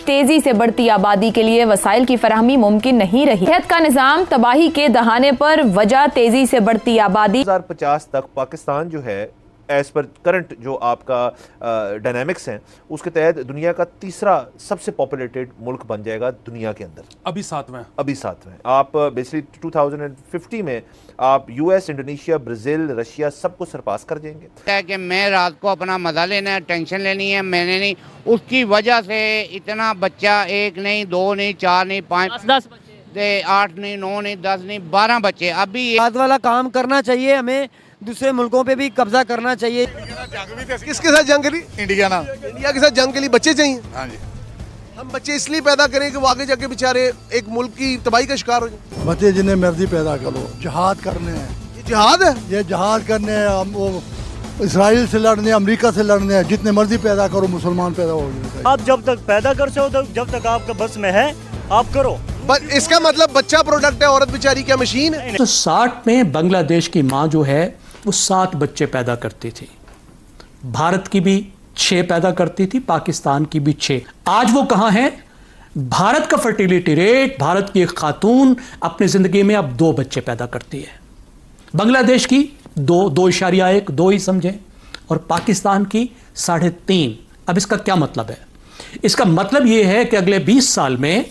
तेजी से बढ़ती आबादी के लिए वसाइल की फराहमी मुमकिन नहीं रही। सेहत का निज़ाम तबाही के दहाने पर, वजह तेजी से बढ़ती आबादी। 2050 तक पाकिस्तान जो है एज पर करंट जो आपका डायनामिक्स हैं उसके तहत दुनिया का तीसरा सबसे पॉपुलेटेड मुल्क बन जाएगा दुनिया के अंदर। अभी सातवें आप बेसिकली 2050 में आप यूएस, इंडोनेशिया, ब्राज़ील, रशिया सबको सरपास कर जाएंगे। है कि मैं रात को अपना मज़ा लेना है, टेंशन लेनी है, मैंने नहीं, उसकी वजह से इतना बच्चा, एक नहीं, दो नहीं, चार नहीं, 5-10 बच्चे, 8 नहीं, 9 नहीं, 10 नहीं, 12 बच्चे। अभी बात वाला काम करना चाहिए, हमें दूसरे मुल्कों पे भी कब्जा करना चाहिए। किसके साथ जंग करी? इंडिया के साथ जंग के लिए बच्चे चाहिए। हाँ जी, हम बच्चे इसलिए पैदा करें कि वो आगे जाके बेचारे एक मुल्क की तबाही का शिकार हो जाए। बच्चे जिन्हें मर्जी पैदा करो, जिहाद करने हैं। ये जिहाद है, ये जिहाद करने हैं। हम वो इसराइल से लड़ने, अमेरिका से लड़ने हैं। जितने मर्जी पैदा करो, मुसलमान पैदा हो जाए। आप जब तक पैदा कर सको, जब तक आपका बस में है आप करो। बस इसका मतलब बच्चा प्रोडक्ट है, औरत बेचारी क्या मशीन है? तो 60 में बांग्लादेश की माँ जो है वो 7 बच्चे पैदा करती थी। भारत की भी 6 पैदा करती थी, पाकिस्तान की भी 6। आज वो कहाँ है? भारत का फर्टिलिटी रेट, भारत की एक खातून अपनी जिंदगी में अब 2 बच्चे पैदा करती है। बांग्लादेश की 2.1, 2 ही समझें, और पाकिस्तान की 3.5। अब इसका क्या मतलब है? इसका मतलब यह है कि अगले 20 साल में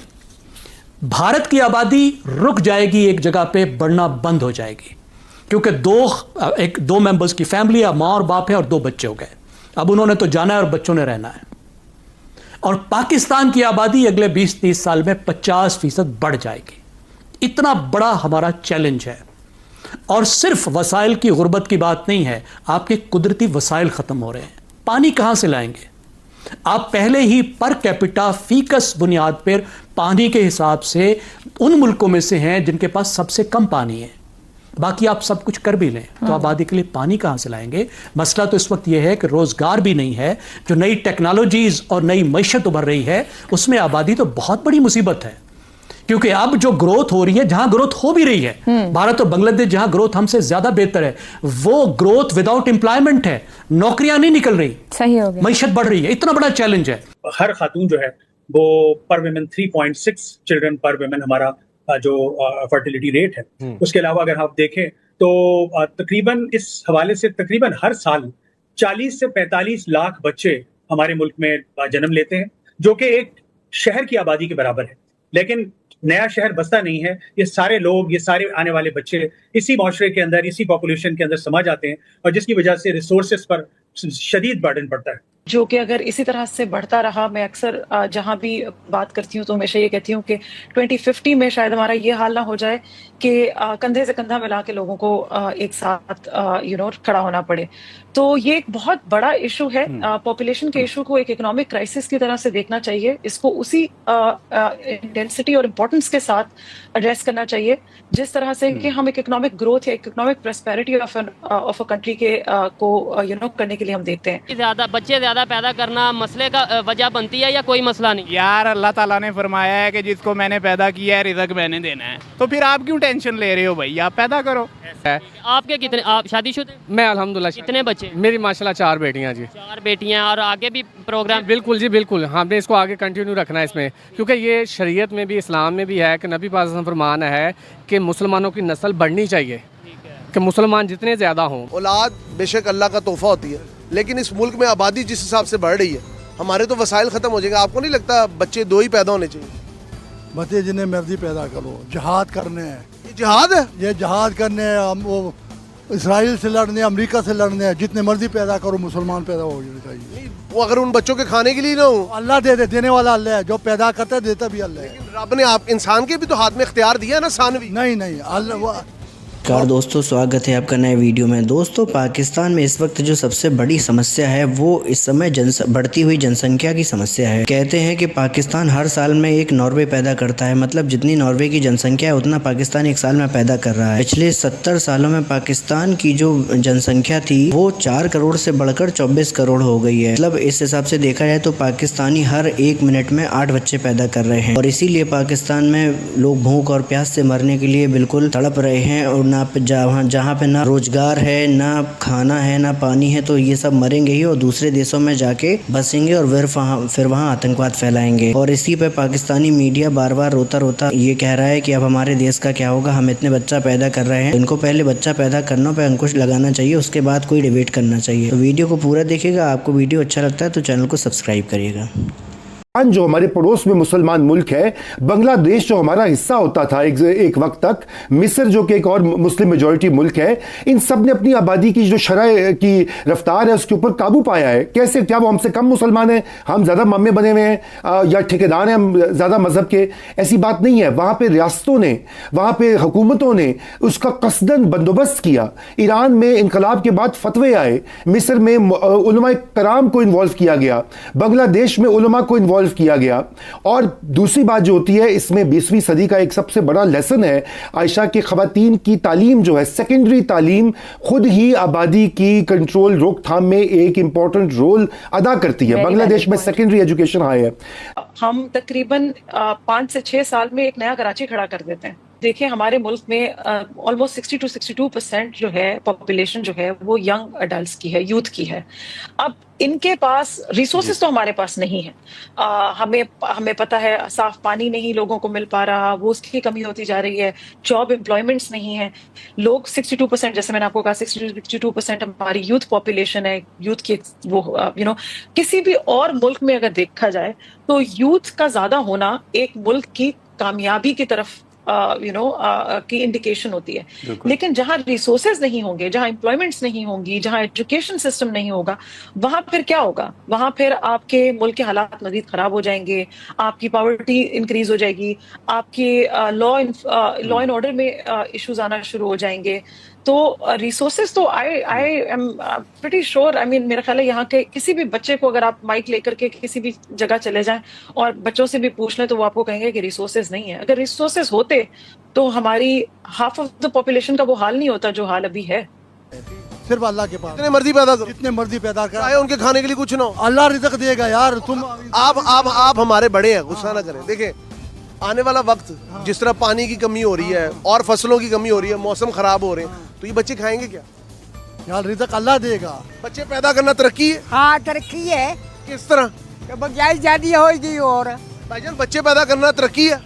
भारत की आबादी रुक जाएगी, एक जगह पे बढ़ना बंद हो जाएगी, क्योंकि 2 मेंबर्स की फैमिली है, माँ और बाप है और 2 बच्चे हो गए। अब उन्होंने तो जाना है और बच्चों ने रहना है। और पाकिस्तान की आबादी अगले 20-30 साल में 50% बढ़ जाएगी। इतना बड़ा हमारा चैलेंज है। और सिर्फ वसाइल की गुर्बत की बात नहीं है, आपके कुदरती वसाइल खत्म हो रहे हैं। पानी कहां से लाएंगे? आप पहले ही पर कैपिटा फीकस बुनियाद पर पानी के हिसाब से उन मुल्कों में से हैं जिनके पास सबसे कम पानी है। बाकी आप सब कुछ कर भी लें तो आबादी के लिए पानी कहां से लाएंगे? मसला तो इस वक्त यह है कि रोजगार भी नहीं है। जो नई टेक्नोलॉजीज और नई मईशत उभर रही है उसमें आबादी तो बहुत बड़ी मुसीबत है, क्योंकि अब जो ग्रोथ हो रही है, जहां ग्रोथ हो भी रही है, भारत और बांग्लादेश जहां ग्रोथ हमसे ज्यादा बेहतर है, वो ग्रोथ विदाउट एम्प्लॉयमेंट है, नौकरियां नहीं निकल रही, सही हो गया, मईशत बढ़ रही है। इतना बड़ा चैलेंज है। हर खातून जो है वो पर विमेन 3.6 चिल्ड्रन पर विमेन हमारा जो फर्टिलिटी रेट है। उसके अलावा अगर आप देखें तो तकरीबन इस हवाले से तकरीबन हर साल 40 से 45 लाख बच्चे हमारे मुल्क में जन्म लेते हैं, जो कि एक शहर की आबादी के बराबर है। लेकिन नया शहर बसता नहीं है। ये सारे लोग, ये सारे आने वाले बच्चे इसी माशरे के अंदर, इसी पॉपुलेशन के अंदर समा जाते हैं, और जिसकी वजह से रिसोर्सेज पर शदीद बर्डन पड़ता है। जो कि अगर इसी तरह से बढ़ता रहा, मैं अक्सर जहां भी बात करती हूँ तो हमेशा ये कहती हूँ कि 2050 में शायद हमारा ये हाल ना हो जाए कि कंधे से कंधा मिला के लोगों को एक साथ खड़ा होना पड़े। तो ये एक बहुत बड़ा इशू है। पॉपुलेशन के इशू को एक इकोनॉमिक क्राइसिस की तरह से देखना चाहिए। इसको उसी इंटेंसिटी और इम्पोर्टेंस के साथ एड्रेस करना चाहिए जिस तरह से कि हम एक इकोनॉमिक ग्रोथ या economic prosperity of a country के को करने के लिए हम देखते हैं। ज्यादा पैदा करना मसले का वजह बनती है या कोई मसला नहीं? यार अल्लाह ताला ने फरमाया है कि जिसको मैंने पैदा किया है रिज़्क मैंने देना है, तो फिर आप क्यों टेंशन ले रहे हो भाई? आप पैदा करो। आपके कितने, आप शादीशुदा? मैं अल्हम्दुलिल्लाह। कितने बच्चे? मेरी माशाल्लाह 4 बेटियां जी। 4 बेटियां। और आगे भी प्रोग्राम? बिल्कुल जी बिल्कुल, हमने इसको आगे कंटिन्यू रखना है इसमें, क्योंकि ये शरीयत में भी, इस्लाम में भी है कि नबी पाक का फरमान है कि मुसलमानों की नस्ल बढ़नी चाहिए, कि मुसलमान जितने ज़्यादा हों। औलाद बेशक अल्लाह का तोहफा होती है, लेकिन इस मुल्क में आबादी जिस हिसाब से बढ़ रही है, हमारे तो वसाइल ख़त्म हो जाएंगे। आपको नहीं लगता बच्चे 2 ही पैदा होने चाहिए? बच्चे जिन्हें मर्जी पैदा करो, जिहाद करने हैं। ये जिहाद है, ये जिहाद करने हैं। हम वो इसराइल से लड़ने, अमेरिका से लड़ने हैं। जितने मर्जी पैदा करो, मुसलमान पैदा हो जाने चाहिए। वो अगर उन बच्चों के खाने के लिए ना हो, अल्लाह देने वाला अल्लाह है, जो पैदा करता है देता भी अल्लाह है। रब ने आप इंसान के भी तो हाथ में इख्तियार दिया ना, सानवी। नहीं अल्लाह। नमस्कार दोस्तों, स्वागत है आपका नए वीडियो में। दोस्तों, पाकिस्तान में इस वक्त जो सबसे बड़ी समस्या है वो इस समय बढ़ती हुई जनसंख्या की समस्या है। कहते हैं कि पाकिस्तान हर साल में एक नॉर्वे पैदा करता है, मतलब जितनी नॉर्वे की जनसंख्या है उतना पाकिस्तान एक साल में पैदा कर रहा है। पिछले 70 सालों में पाकिस्तान की जो जनसंख्या थी वो 4 करोड़ से बढ़कर 24 करोड़ हो गई है। मतलब इस हिसाब से देखा जाए तो पाकिस्तानी हर 1 मिनट में 8 बच्चे पैदा कर रहे हैं, और इसीलिए पाकिस्तान में लोग भूख और प्यास से मरने के लिए बिल्कुल तड़प रहे हैं, और ना जहाँ पे ना रोजगार है, ना खाना है, ना पानी है, तो ये सब मरेंगे ही और दूसरे देशों में जाके बसेंगे और फिर वहाँ आतंकवाद फैलाएंगे। और इसी पे पाकिस्तानी मीडिया बार बार रोता रोता ये कह रहा है कि अब हमारे देश का क्या होगा, हम इतने बच्चा पैदा कर रहे हैं। इनको पहले बच्चा पैदा करने पे अंकुश लगाना चाहिए, उसके बाद कोई डिबेट करना चाहिए। तो वीडियो को पूरा देखिएगा, आपको वीडियो अच्छा लगता है तो चैनल को सब्सक्राइब करिएगा। जो हमारे पड़ोस में मुसलमान मुल्क है, बांग्लादेश जो हमारा हिस्सा होता था एक वक्त तक, मिस्र जो कि एक और मुस्लिम मेजॉरिटी मुल्क है, इन सब ने अपनी आबादी की जो शरह की रफ्तार है उसके ऊपर काबू पाया है। कैसे? क्या वो हमसे कम मुसलमान हैं, हम ज़्यादा मम्मे बने हुए हैं या ठेकेदार हैं हम ज़्यादा मजहब के? ऐसी बात नहीं है। वहाँ पे रियासतों ने, वहाँ पे हुकूमतों ने उसका कसदन बंदोबस्त किया। ईरान में इनकलाब के बाद फतवे आए, मिस्र में उलमा कराम को इन्वॉल्व किया गया, बांग्लादेश में उलमा को इन्वॉल्व किया गया। और दूसरी बात जो होती है इसमें 20वीं सदी का एक सबसे बड़ा लेसन है आयशा की, खवातीन की तालीम जो है, सेकेंडरी तालीम, खुद ही आबादी की कंट्रोल रोकथाम में एक इंपॉर्टेंट रोल अदा करती है। बांग्लादेश में सेकेंडरी एजुकेशन हाई है। हम तकरीबन 5 से 6 साल में एक नया कराची खड़ा कर देते हैं। देखिए हमारे मुल्क में ऑलमोस्ट 60 to 62% जो है पॉपुलेशन जो है वो यंग अडल्ट की है, यूथ की है। अब इनके पास रिसोर्सेज तो हमारे पास नहीं है। हमें पता है साफ पानी नहीं लोगों को मिल पा रहा, वो उसकी कमी होती जा रही है। जॉब एम्प्लॉयमेंट्स नहीं है। लोग 62%, जैसे मैंने आपको कहा 62% हमारी यूथ पॉपुलेशन है। यूथ की वो किसी भी और मुल्क में अगर देखा जाए तो यूथ का ज्यादा होना एक मुल्क की कामयाबी की तरफ की इंडिकेशन होती है। लेकिन जहां रिसोर्सेज नहीं होंगे, जहां एम्प्लॉयमेंट्स नहीं होंगी, जहां एजुकेशन सिस्टम नहीं होगा, वहां फिर क्या होगा? वहां फिर आपके मुल्क के हालात मजीद खराब हो जाएंगे, आपकी पॉवर्टी इंक्रीज हो जाएगी, आपके लॉ एंड ऑर्डर में इश्यूज आना शुरू हो जाएंगे। तो रिसोर्सेज तो I am pretty sure, I mean मेरा ख्याल है यहाँ के किसी भी बच्चे को अगर आप माइक लेकर के किसी भी जगह चले जाएं और बच्चों से भी पूछ लें तो वो आपको कहेंगे कि रिसोर्सेज नहीं है। अगर रिसोर्सेज होते तो हमारी हाफ ऑफ द पॉपुलेशन का वो हाल नहीं होता जो हाल अभी है। सिर्फ अल्लाह के पास जितने मर्जी पैदा करो, जितने मर्जी पैदा करो, आए उनके खाने के लिए कुछ ना हो, अल्लाह रिज़्क़ देगा यार। तुम आप हमारे बड़े हैं, गुस्सा ना करें। देखिए आने वाला वक्त जिस तरह पानी की कमी हो रही है और फसलों की कमी हो रही है, मौसम खराब हो रहे हैं, तो ये बच्चे खाएंगे क्या? यार रिज़्क़ अल्लाह देगा। बच्चे पैदा करना तरक्की है। हाँ तरक्की है। किस तरह? बजाय ज्यादा होगी। और भाईजान बच्चे पैदा करना तरक्की है?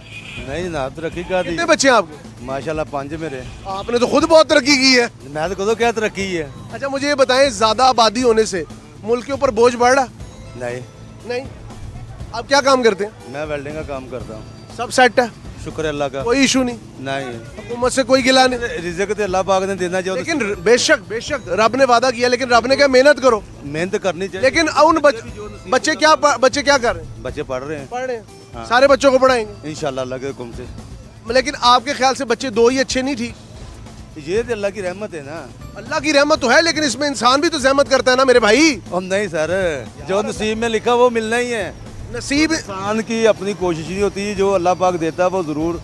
नहीं ना, तरक्की क्या दी। कितने बच्चे हैं आपके? माशाल्लाह 5 मेरे। आपने तो खुद बहुत तरक्की की है। मैं तो खुद क्या तरक्की है। अच्छा मुझे ये बताएं, ज्यादा आबादी होने से मुल्क के ऊपर बोझ बढ़ रहा? नहीं। आप क्या काम करते हैं? मैं वेल्डिंग का काम करता हूँ। सब सेट है? शुक्र है अल्लाह का, कोई इशू नहीं। हुकूमत से कोई गिला नहीं। रिज़्क़ तो अल्लाह पाक ने देना चाहिए। लेकिन बेशक रब ने वादा किया, लेकिन रब ने क्या, मेहनत करो। मेहनत करनी चाहिए। लेकिन उन बच्चे क्या कर रहे हैं? बच्चे पढ़ रहे हैं। हाँ। सारे बच्चों को पढ़ाएंगे इंशाल्लाह अल्लाह के हुक्म से। लेकिन आपके ख्याल से बच्चे 2 ही अच्छे नहीं ठीक? ये तो अल्लाह की रहमत है ना। अल्लाह की रहमत तो है, लेकिन इसमें इंसान भी तो जहमत करता है ना मेरे भाई। नहीं सर, जो नसीब में लिखा वो मिलना ही है। नसीब इंसान की अपनी कोशिश नहीं होती, जो अल्लाह पाक देता है वो जरूर